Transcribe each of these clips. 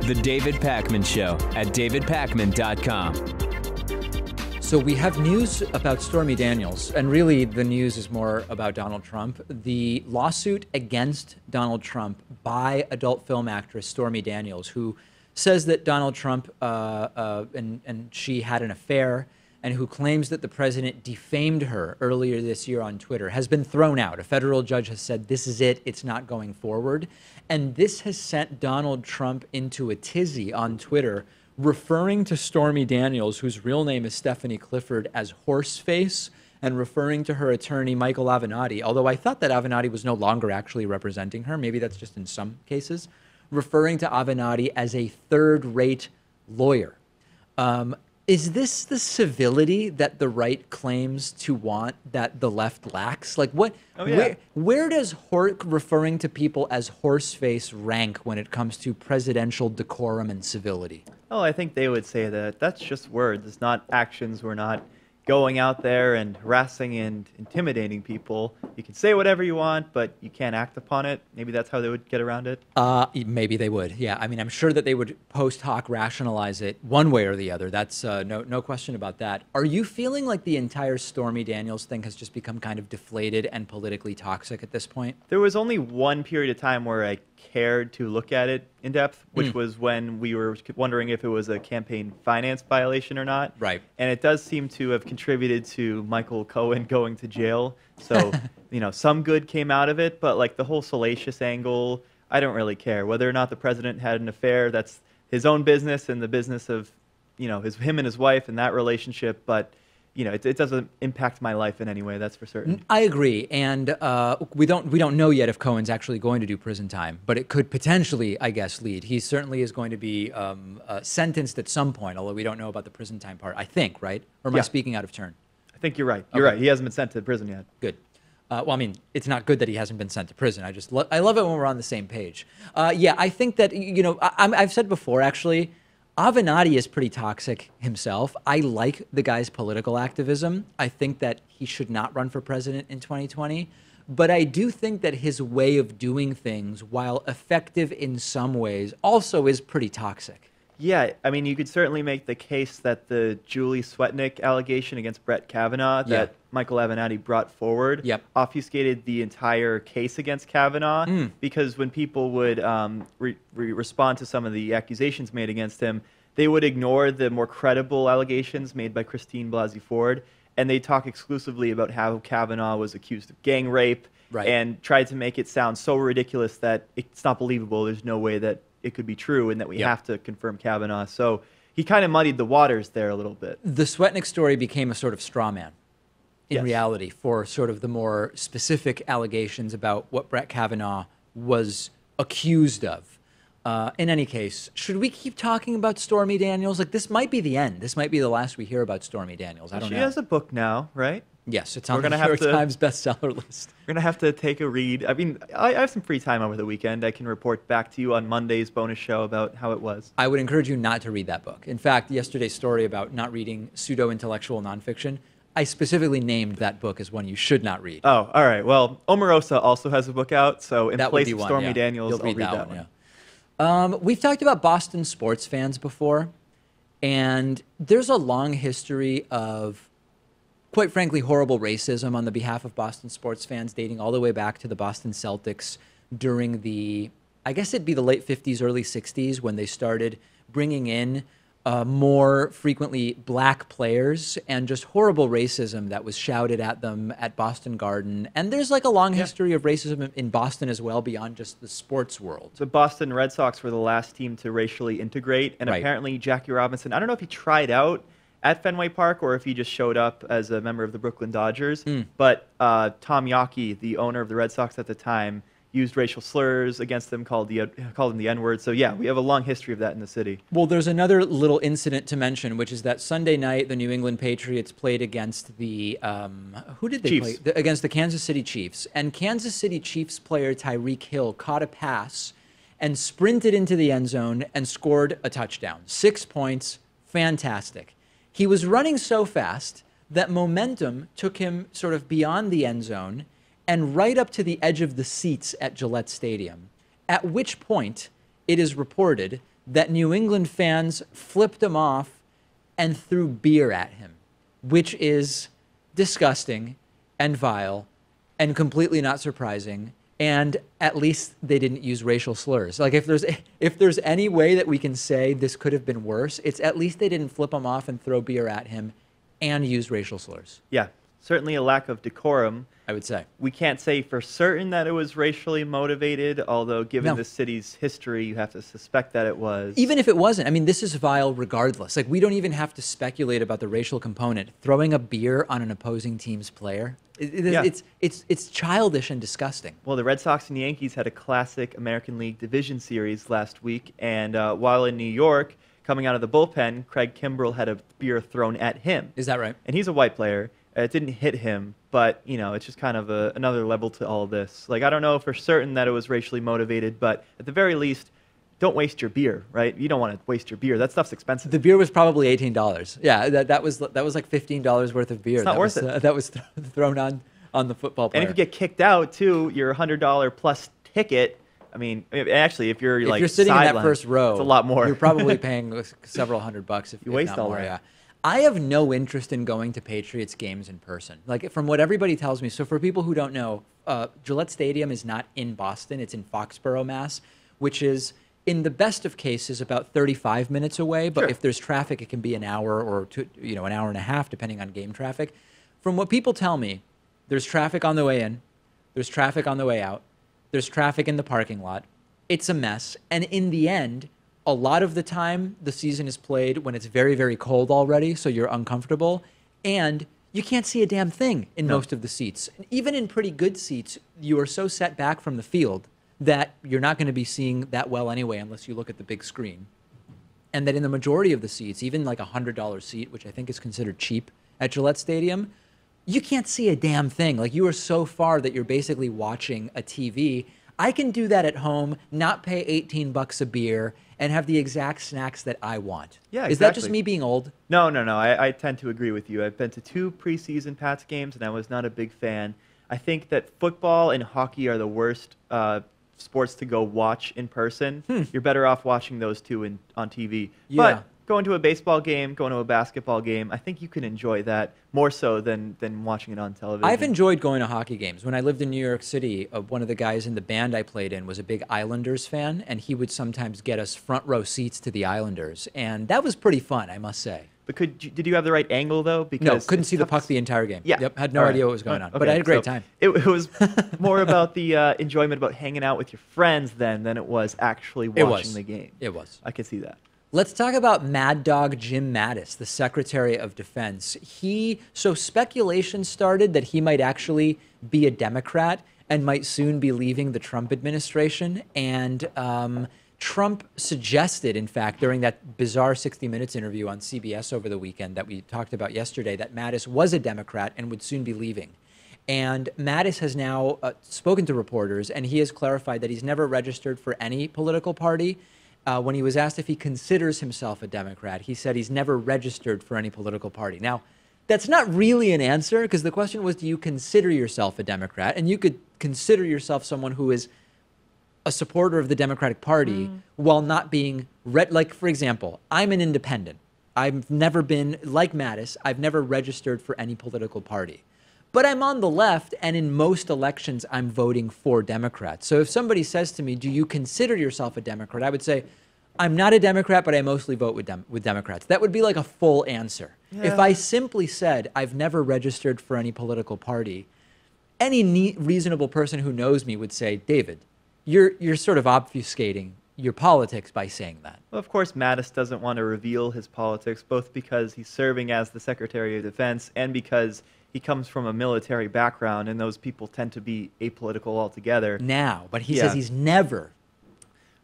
The David Pakman Show at davidpakman.com. So we have news about Stormy Daniels, and really the news is more about Donald Trump. The lawsuit against Donald Trump by adult film actress Stormy Daniels, who says that Donald Trump and she had an affair, and who claims that the president defamed her earlier this year on Twitter, has been thrown out. A federal judge has said, this is it, it's not going forward. And this has sent Donald Trump into a tizzy on Twitter, referring to Stormy Daniels, whose real name is Stephanie Clifford, as horseface, and referring to her attorney, Michael Avenatti, although I thought that Avenatti was no longer actually representing her. Maybe that's just in some cases. Referring to Avenatti as a third-rate lawyer. Is this the civility that the right claims to want that the left lacks? Like, what? Oh, yeah. Where does referring to people as horseface rank when it comes to presidential decorum and civility? Oh, I think they would say that that's just words. It's not actions. We're not going out there and harassing and intimidating people. You can say whatever you want, but you can't act upon it. Maybe that's how they would get around it. Maybe they would. Yeah, I mean, I'm sure that they would post hoc rationalize it one way or the other. That's no question about that. Are you feeling like the entire Stormy Daniels thing has just become kind of deflated and politically toxic at this point? There was only one period of time where I cared to look at it in depth, which was when we were wondering if it was a campaign finance violation or not. Right. And it does seem to have contributed to Michael Cohen going to jail. So, you know, some good came out of it, but like the whole salacious angle, I don't really care. Whether or not the president had an affair, that's his own business and the business of, you know, him and his wife and that relationship. But you know, it doesn't impact my life in any way. That's for certain. I agree, and we don't know yet if Cohen's actually going to do prison time, but it could potentially, I guess, lead. He certainly is going to be sentenced at some point, although we don't know about the prison time part. I think, right? Or am I speaking out of turn? I think you're right. You're right. He hasn't been sent to prison yet. Good. Well, I mean, it's not good that he hasn't been sent to prison. I love it when we're on the same page. Yeah, I think that, you know, I've said before, actually, Avenatti is pretty toxic himself. I like the guy's political activism. I think that he should not run for president in 2020. But I do think that his way of doing things, while effective in some ways, also is pretty toxic. Yeah, I mean, you could certainly make the case that the Julie Swetnick allegation against Brett Kavanaugh that Michael Avenatti brought forward obfuscated the entire case against Kavanaugh because when people would respond to some of the accusations made against him, they would ignore the more credible allegations made by Christine Blasey Ford, and they talk exclusively about how Kavanaugh was accused of gang rape and tried to make it sound so ridiculous that it's not believable. There's no way that it could be true and that we have to confirm Kavanaugh. So he kind of muddied the waters there a little bit. The Swetnick story became a sort of straw man in reality for sort of the more specific allegations about what Brett Kavanaugh was accused of. In any case, should we keep talking about Stormy Daniels? Like, this might be the end. This might be the last we hear about Stormy Daniels. I don't know. She has a book now, right? Yes, it's on the New York Times bestseller list. We're going to have to take a read. I mean, I have some free time over the weekend. I can report back to you on Monday's bonus show about how it was. I would encourage you not to read that book. In fact, yesterday's story about not reading pseudo-intellectual nonfiction, I specifically named that book as one you should not read. Oh, all right. Well, Omarosa also has a book out, so in place of Stormy Daniels, I'll read that one. Yeah. We've talked about Boston sports fans before, and there's a long history of, quite frankly, horrible racism on the behalf of Boston sports fans, dating all the way back to the Boston Celtics during the, I guess it'd be the late 50s, early 60s, when they started bringing in more frequently black players, and just horrible racism that was shouted at them at Boston Garden. And there's like a long history of racism in Boston as well, beyond just the sports world. The Boston Red Sox were the last team to racially integrate, and apparently Jackie Robinson, I don't know if he tried out at Fenway Park or if he just showed up as a member of the Brooklyn Dodgers, but Tom Yawkey, the owner of the Red Sox at the time, used racial slurs against them, called him the N-word. So yeah, we have a long history of that in the city. Well, there's another little incident to mention, which is that Sunday night, the New England Patriots played against the, who did they Chiefs. play? Against the Kansas City Chiefs. And Kansas City Chiefs player Tyreek Hill caught a pass and sprinted into the end zone and scored a touchdown. 6 points, fantastic. He was running so fast that momentum took him sort of beyond the end zone and right up to the edge of the seats at Gillette Stadium, at which point it is reported that New England fans flipped him off and threw beer at him, which is disgusting and vile and completely not surprising. And at least they didn't use racial slurs. Like, if there's any way that we can say this could have been worse, it's at least they didn't flip him off and throw beer at him and use racial slurs. Yeah, certainly a lack of decorum, I would say. We can't say for certain that it was racially motivated, although given the city's history, you have to suspect that it was. Even if it wasn't, I mean, this is vile regardless. Like, we don't even have to speculate about the racial component. Throwing a beer on an opposing team's player, it's childish and disgusting. Well, the Red Sox and Yankees had a classic American League Division Series last week, and while in New York, coming out of the bullpen, Craig Kimbrell had a beer thrown at him. Is that right? And he's a white player. It didn't hit him, but, it's just kind of another level to all this. Like, I don't know for certain that it was racially motivated, but at the very least, don't waste your beer, right? You don't want to waste your beer. That stuff's expensive. The beer was probably $18. Yeah, that was like $15 worth of beer. It's not worth it. That was thrown on the football player. And if you get kicked out, too, your $100 plus ticket, I mean, actually, if you're sitting in that first row, it's a lot more. You're probably paying several $100 if you waste all more, that. Yeah. I have no interest in going to Patriots games in person. Like, from what everybody tells me, so for people who don't know, Gillette Stadium is not in Boston. It's in Foxborough, Mass., which is, in the best of cases, about 35 minutes away. But if there's traffic, it can be an hour or two, an hour and a half, depending on game traffic. From what people tell me, there's traffic on the way in. There's traffic on the way out. There's traffic in the parking lot. It's a mess. And in the end, a lot of the time, the season is played when it's very, very cold already, so you're uncomfortable, and you can't see a damn thing in most of the seats. Even in pretty good seats, you are so set back from the field that you're not going to be seeing that well anyway unless you look at the big screen. And that in the majority of the seats, even like a $100 seat, which I think is considered cheap at Gillette Stadium, you can't see a damn thing. Like, you are so far that you're basically watching a TV. I can do that at home, not pay $18 a beer, and have the exact snacks that I want. Yeah, exactly. Is that just me being old? No. I tend to agree with you. I've been to 2 preseason Pats games, and I was not a big fan. I think that football and hockey are the worst sports to go watch in person. You're better off watching those two on TV. Yeah. But going to a baseball game, going to a basketball game, I think you can enjoy that more so than watching it on television. I've enjoyed going to hockey games. When I lived in New York City, one of the guys in the band I played in was a big Islanders fan, and he would sometimes get us front row seats to the Islanders. And that was pretty fun, I must say. But did you have the right angle, though? Because no, couldn't see the puck the entire game. Yeah. Yep, had no idea what was going on. Okay, but I had a great time. It was more about the enjoyment about hanging out with your friends than it was actually watching the game. It was. I could see that. Let's talk about Mad Dog Jim Mattis, the Secretary of Defense. So speculation started that he might actually be a Democrat and might soon be leaving the Trump administration. And Trump suggested, in fact, during that bizarre 60 Minutes interview on CBS over the weekend that we talked about yesterday, that Mattis was a Democrat and would soon be leaving. And Mattis has now spoken to reporters, and he has clarified that he's never registered for any political party. When he was asked if he considers himself a Democrat, he said he's never registered for any political party. Now, that's not really an answer, because the question was, do you consider yourself a Democrat? And you could consider yourself someone who is a supporter of the Democratic Party while not being, like, for example, I'm an independent. I've never been, like Mattis, I've never registered for any political party. But I'm on the left, and in most elections, I'm voting for Democrats. So if somebody says to me, do you consider yourself a Democrat? I would say, I'm not a Democrat, but I mostly vote with Democrats. That would be like a full answer. Yeah. If I simply said, I've never registered for any political party, any reasonable person who knows me would say, David, you're sort of obfuscating your politics by saying that. Well, of course, Mattis doesn't want to reveal his politics, both because he's serving as the Secretary of Defense and because he comes from a military background, and those people tend to be apolitical altogether. Now, but he says he's never.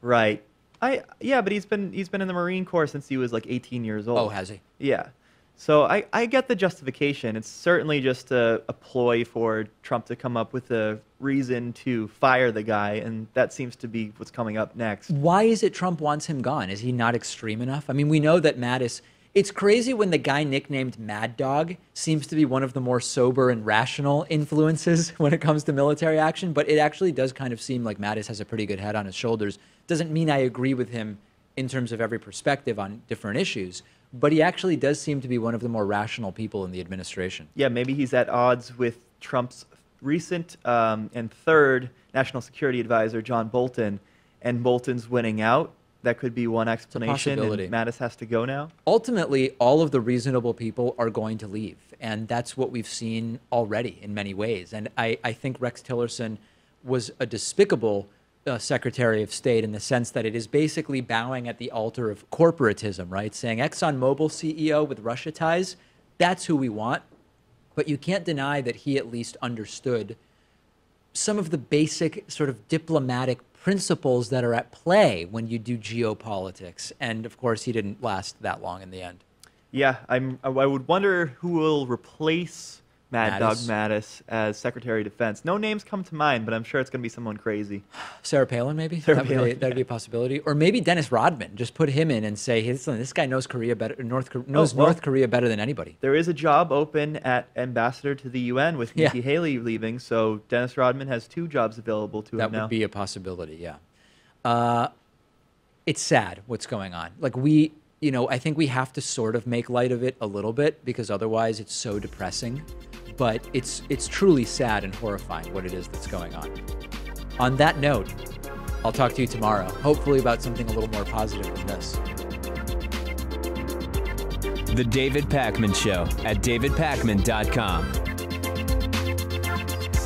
Right. But he's been in the Marine Corps since he was like 18 years old. Oh, has he? Yeah. So I get the justification. It's certainly just a ploy for Trump to come up with a reason to fire the guy, and that seems to be what's coming up next. Why is it Trump wants him gone? Is he not extreme enough? I mean, we know that Mattis... It's crazy when the guy nicknamed Mad Dog seems to be one of the more sober and rational influences when it comes to military action, but it actually does kind of seem like Mattis has a pretty good head on his shoulders. Doesn't mean I agree with him in terms of every perspective on different issues, but he actually does seem to be one of the more rational people in the administration. Yeah, maybe he's at odds with Trump's recent and third national security advisor, John Bolton, and Bolton's winning out. That could be one explanation, and Mattis has to go now. Ultimately, all of the reasonable people are going to leave, and that's what we've seen already in many ways. And I think Rex Tillerson was a despicable Secretary of State in the sense that it is basically bowing at the altar of corporatism, right? Saying ExxonMobil CEO with Russia ties, that's who we want. But you can't deny that he at least understood some of the basic sort of diplomatic principles that are at play when you do geopolitics. And of course, he didn't last that long in the end. Yeah, I would wonder who will replace Mad Dog Mattis as Secretary of Defense. No names come to mind, but I'm sure it's going to be someone crazy. Sarah Palin, maybe? Sarah Palin, that'd be a possibility. Or maybe Dennis Rodman. Just put him in and say, hey, listen, this guy knows Korea better, North Korea better than anybody. There is a job open at ambassador to the UN with Nikki Haley leaving, so Dennis Rodman has 2 jobs available to him now. That would be a possibility, yeah. It's sad what's going on. Like I think we have to sort of make light of it a little bit because otherwise it's so depressing. But it's truly sad and horrifying what it is that's going on. On that note, I'll talk to you tomorrow, hopefully about something a little more positive than this. The David Pakman Show at davidpakman.com.